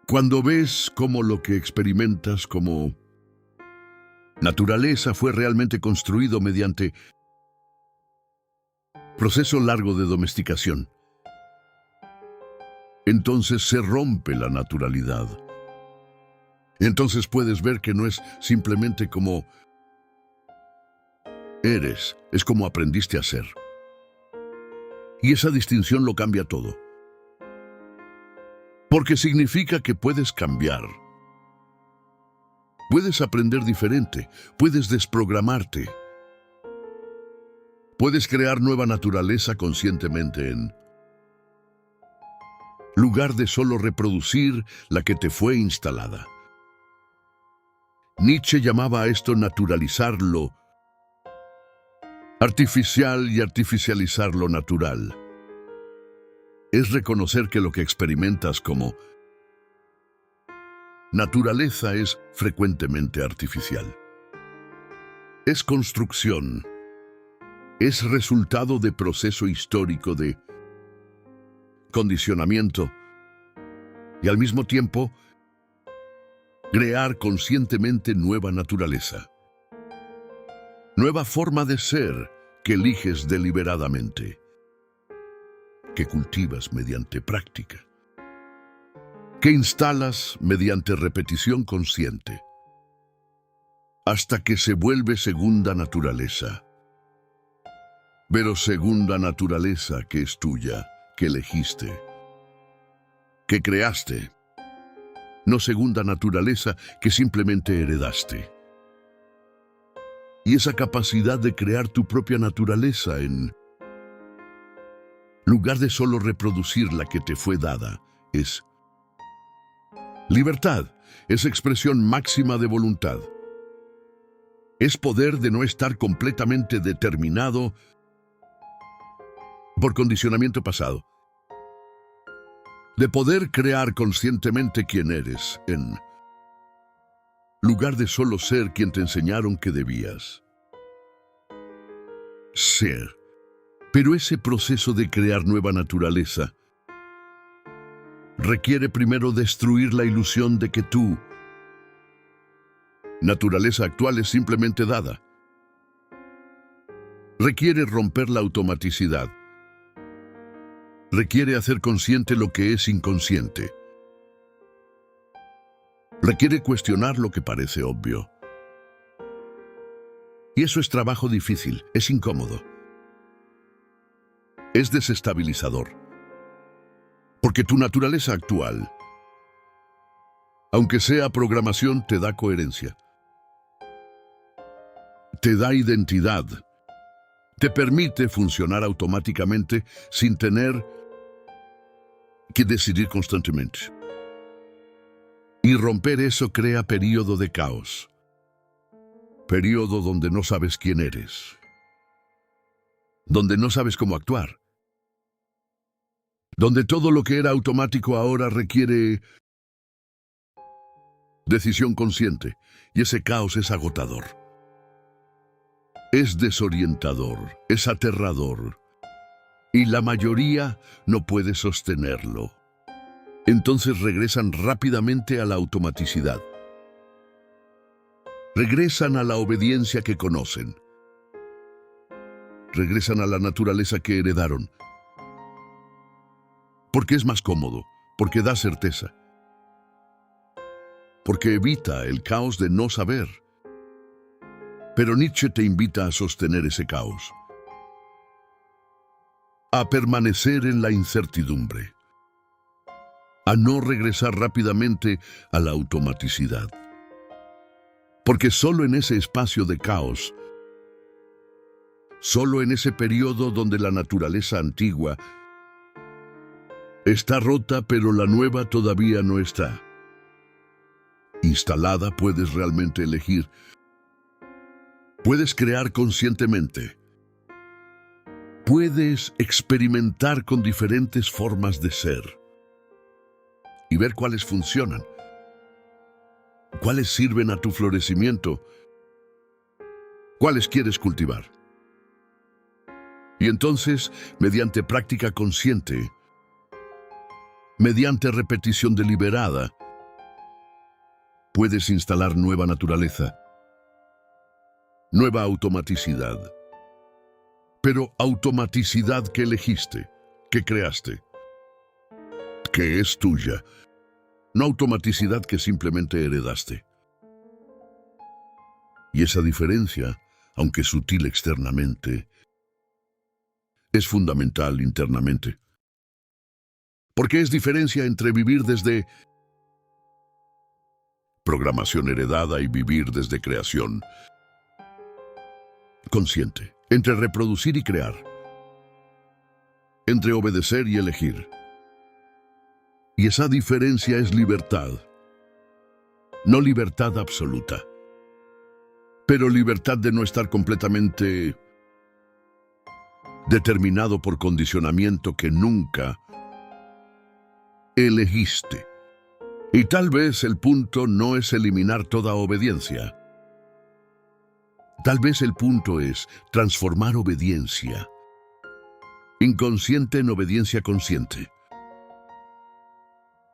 cuando ves cómo lo que experimentas como naturaleza fue realmente construido mediante proceso largo de domesticación, entonces se rompe la naturalidad. Entonces puedes ver que no es simplemente como eres, es como aprendiste a ser. Y esa distinción lo cambia todo. Porque significa que puedes cambiar. Puedes aprender diferente, puedes desprogramarte. Puedes crear nueva naturaleza conscientemente en lugar de solo reproducir la que te fue instalada. Nietzsche llamaba a esto naturalizar lo artificial y artificializar lo natural. Es reconocer que lo que experimentas como naturaleza es frecuentemente artificial. Es construcción. Es resultado de proceso histórico de condicionamiento y al mismo tiempo crear conscientemente nueva naturaleza. Nueva forma de ser que eliges deliberadamente, que cultivas mediante práctica, que instalas mediante repetición consciente, hasta que se vuelve segunda naturaleza. Pero segunda naturaleza que es tuya, que elegiste, que creaste, no segunda naturaleza que simplemente heredaste. Y esa capacidad de crear tu propia naturaleza en lugar de solo reproducir la que te fue dada, es libertad, es expresión máxima de voluntad. Es poder de no estar completamente determinado por condicionamiento pasado. De poder crear conscientemente quién eres, en lugar de solo ser quien te enseñaron que debías ser. Pero ese proceso de crear nueva naturaleza requiere primero destruir la ilusión de que tu naturaleza actual es simplemente dada. Requiere romper la automaticidad. Requiere hacer consciente lo que es inconsciente. Requiere cuestionar lo que parece obvio. Y eso es trabajo difícil, es incómodo. Es desestabilizador. Porque tu naturaleza actual, aunque sea programación, te da coherencia. Te da identidad. Te permite funcionar automáticamente sin tener que decidir constantemente. Y romper eso crea periodo de caos. Periodo donde no sabes quién eres. Donde no sabes cómo actuar. Donde todo lo que era automático ahora requiere decisión consciente. Y ese caos es agotador. Es desorientador, es aterrador. Y la mayoría no puede sostenerlo. Entonces regresan rápidamente a la automaticidad. Regresan a la obediencia que conocen. Regresan a la naturaleza que heredaron. Porque es más cómodo, porque da certeza. Porque evita el caos de no saber. Pero Nietzsche te invita a sostener ese caos. A permanecer en la incertidumbre. A no regresar rápidamente a la automaticidad. Porque solo en ese espacio de caos, solo en ese periodo donde la naturaleza antigua está rota pero la nueva todavía no está instalada, puedes realmente elegir. Puedes crear conscientemente. Puedes experimentar con diferentes formas de ser y ver cuáles funcionan, cuáles sirven a tu florecimiento, cuáles quieres cultivar. Y entonces, mediante práctica consciente, mediante repetición deliberada, puedes instalar nueva naturaleza, nueva automaticidad. Pero automaticidad que elegiste, que creaste, que es tuya. No automaticidad que simplemente heredaste. Y esa diferencia, aunque sutil externamente, es fundamental internamente. Porque es diferencia entre vivir desde programación heredada y vivir desde creación consciente. Entre reproducir y crear. Entre obedecer y elegir. Y esa diferencia es libertad. No libertad absoluta. pero libertad de no estar completamente determinado por condicionamiento que nunca elegiste. Y tal vez el punto no es eliminar toda obediencia. Tal vez el punto es transformar obediencia inconsciente en obediencia consciente.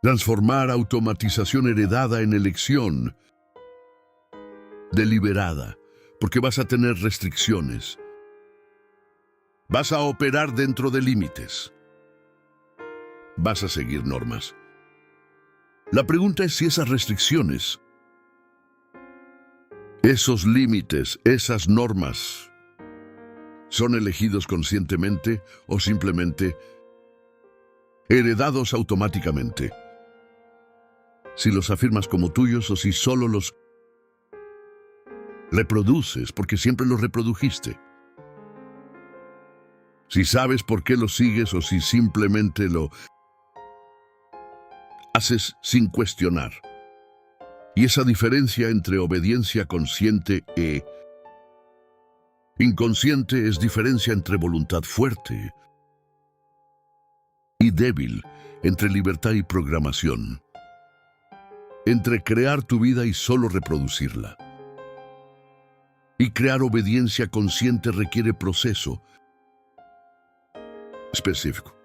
Transformar automatización heredada en elección deliberada, porque vas a tener restricciones. Vas a operar dentro de límites. Vas a seguir normas. La pregunta es si esas restricciones, esos límites, esas normas, son elegidos conscientemente o simplemente heredados automáticamente. Si los afirmas como tuyos o si solo los reproduces porque siempre los reprodujiste. Si sabes por qué lo sigues o si simplemente lo haces sin cuestionar. Y esa diferencia entre obediencia consciente e inconsciente es diferencia entre voluntad fuerte y débil, entre libertad y programación, entre crear tu vida y solo reproducirla. Y crear obediencia consciente requiere proceso específico.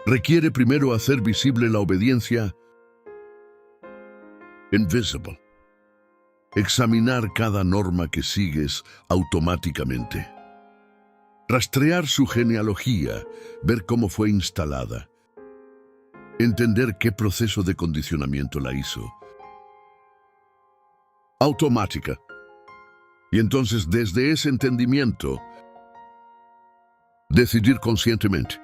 Requiere primero hacer visible la obediencia invisible. Examinar cada norma que sigues automáticamente. Rastrear su genealogía, ver cómo fue instalada. Entender qué proceso de condicionamiento la hizo. Automática. Y entonces, desde ese entendimiento, decidir conscientemente.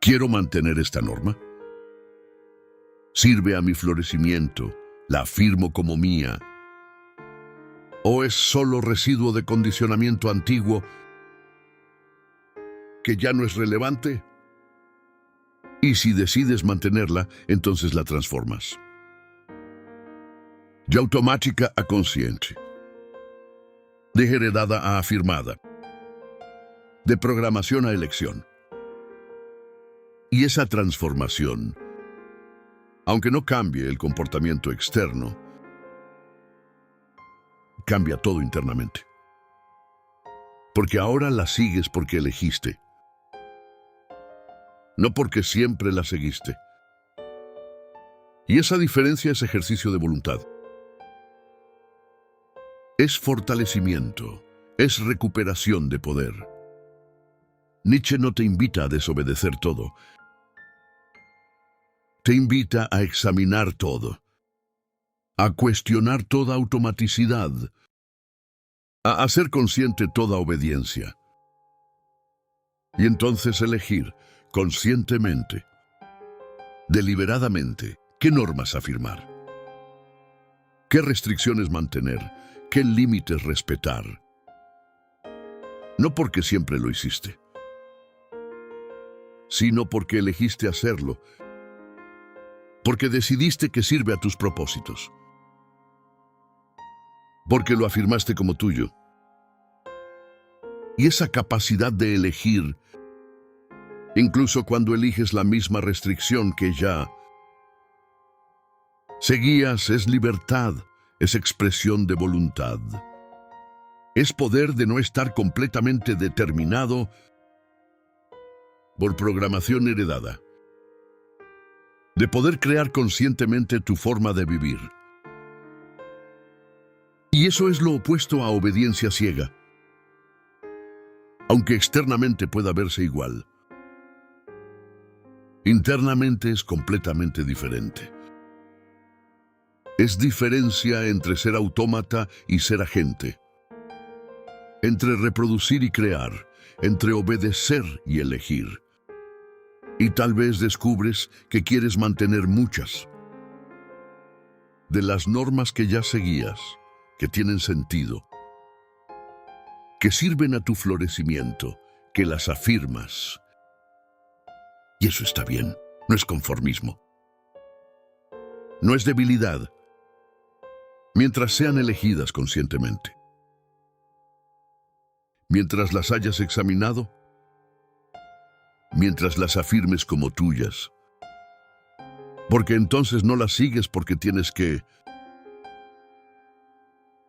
¿Quiero mantener esta norma? ¿Sirve a mi florecimiento? ¿La afirmo como mía? ¿O es solo residuo de condicionamiento antiguo que ya no es relevante? Y si decides mantenerla, entonces la transformas. De automática a consciente. De heredada a afirmada. De programación a elección. Y esa transformación, aunque no cambie el comportamiento externo, cambia todo internamente. Porque ahora la sigues porque elegiste. No porque siempre la seguiste. Y esa diferencia es ejercicio de voluntad. Es fortalecimiento, es recuperación de poder. Nietzsche no te invita a desobedecer todo. Te invita a examinar todo, a cuestionar toda automaticidad, a hacer consciente toda obediencia. Y entonces elegir conscientemente, deliberadamente, qué normas afirmar, qué restricciones mantener, qué límites respetar. No porque siempre lo hiciste, sino porque elegiste hacerlo, porque decidiste que sirve a tus propósitos, porque lo afirmaste como tuyo. Y esa capacidad de elegir, incluso cuando eliges la misma restricción que ya seguías, es libertad, es expresión de voluntad. Es poder de no estar completamente determinado por programación heredada. De poder crear conscientemente tu forma de vivir. Y eso es lo opuesto a obediencia ciega. Aunque externamente pueda verse igual, internamente es completamente diferente. Es diferencia entre ser autómata y ser agente. Entre reproducir y crear, entre obedecer y elegir. Y tal vez descubres que quieres mantener muchas de las normas que ya seguías, que tienen sentido, que sirven a tu florecimiento, que las afirmas. Y eso está bien, no es conformismo. No es debilidad. mientras sean elegidas conscientemente. Mientras las hayas examinado, mientras las afirmes como tuyas, porque entonces no las sigues porque tienes que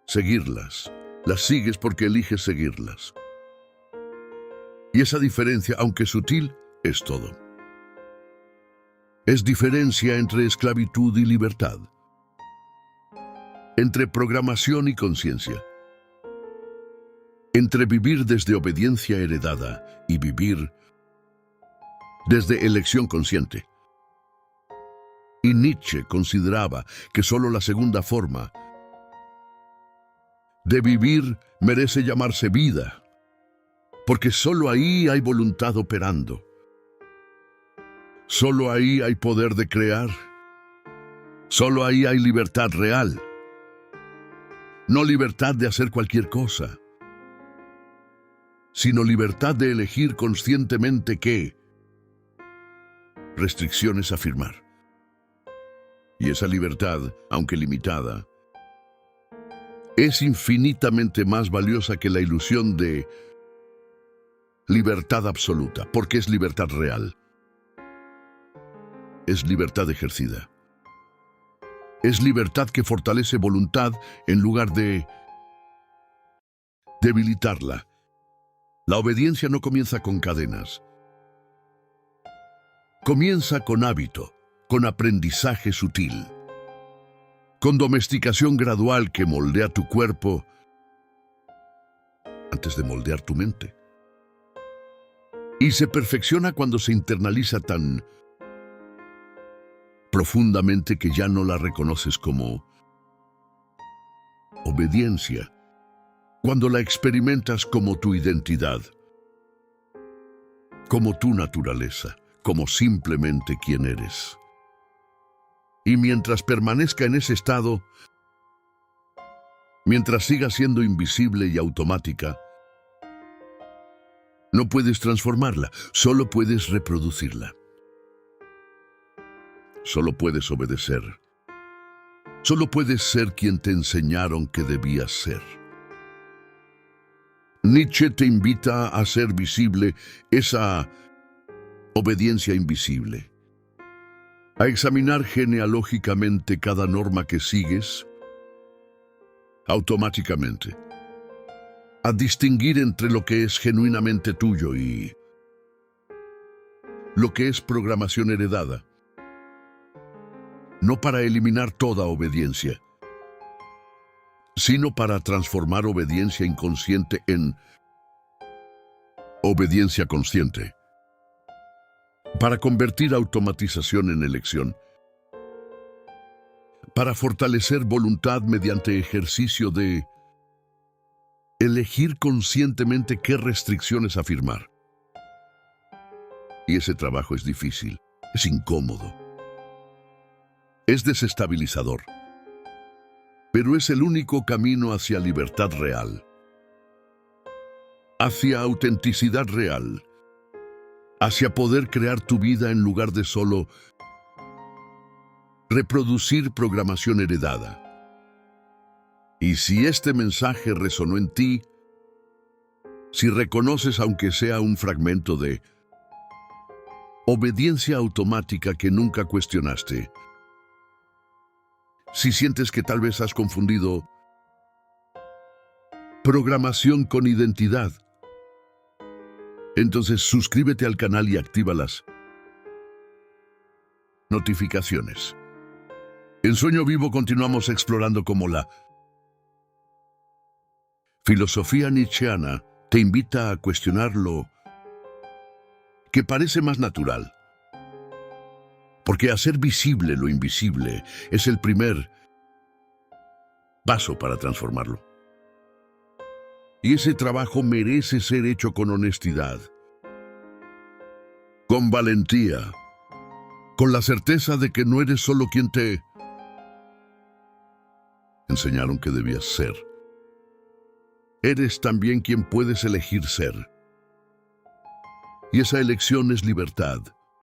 seguirlas, las sigues porque eliges seguirlas. Y esa diferencia, aunque sutil, es todo. Es diferencia entre esclavitud y libertad, entre programación y conciencia, entre vivir desde obediencia heredada y vivir desde elección consciente. Y Nietzsche consideraba que solo la segunda forma de vivir merece llamarse vida, porque solo ahí hay voluntad operando. Solo ahí hay poder de crear. Solo ahí hay libertad real. No libertad de hacer cualquier cosa, sino libertad de elegir conscientemente qué restricciones afirmar. Y esa libertad, aunque limitada, es infinitamente más valiosa que la ilusión de libertad absoluta, porque es libertad real. Es libertad ejercida. Es libertad que fortalece voluntad en lugar de debilitarla. La obediencia no comienza con cadenas. Comienza con hábito, con aprendizaje sutil, con domesticación gradual que moldea tu cuerpo antes de moldear tu mente. Y se perfecciona cuando se internaliza tan profundamente que ya no la reconoces como obediencia, cuando la experimentas como tu identidad, como tu naturaleza, como simplemente quien eres. Y mientras permanezca en ese estado, mientras siga siendo invisible y automática, no puedes transformarla, solo puedes reproducirla. Solo puedes obedecer. Solo puedes ser quien te enseñaron que debías ser. Nietzsche te invita a hacer visible esa obediencia invisible, a examinar genealógicamente cada norma que sigues automáticamente, a distinguir entre lo que es genuinamente tuyo y lo que es programación heredada. No para eliminar toda obediencia, sino para transformar obediencia inconsciente en obediencia consciente, para convertir automatización en elección, para fortalecer voluntad mediante ejercicio de elegir conscientemente qué restricciones afirmar. Y ese trabajo es difícil, es incómodo. Es desestabilizador, pero es el único camino hacia libertad real, hacia autenticidad real, hacia poder crear tu vida en lugar de solo reproducir programación heredada. Y si este mensaje resonó en ti, si reconoces aunque sea un fragmento de obediencia automática que nunca cuestionaste, si sientes que tal vez has confundido programación con identidad, entonces suscríbete al canal y activa las notificaciones. En Sueño Vivo continuamos explorando cómo la filosofía nietzscheana te invita a cuestionar lo que parece más natural. Porque hacer visible lo invisible es el primer paso para transformarlo. Y ese trabajo merece ser hecho con honestidad, con valentía, con la certeza de que no eres solo quien te enseñaron que debías ser. Eres también quien puedes elegir ser. Y esa elección es libertad.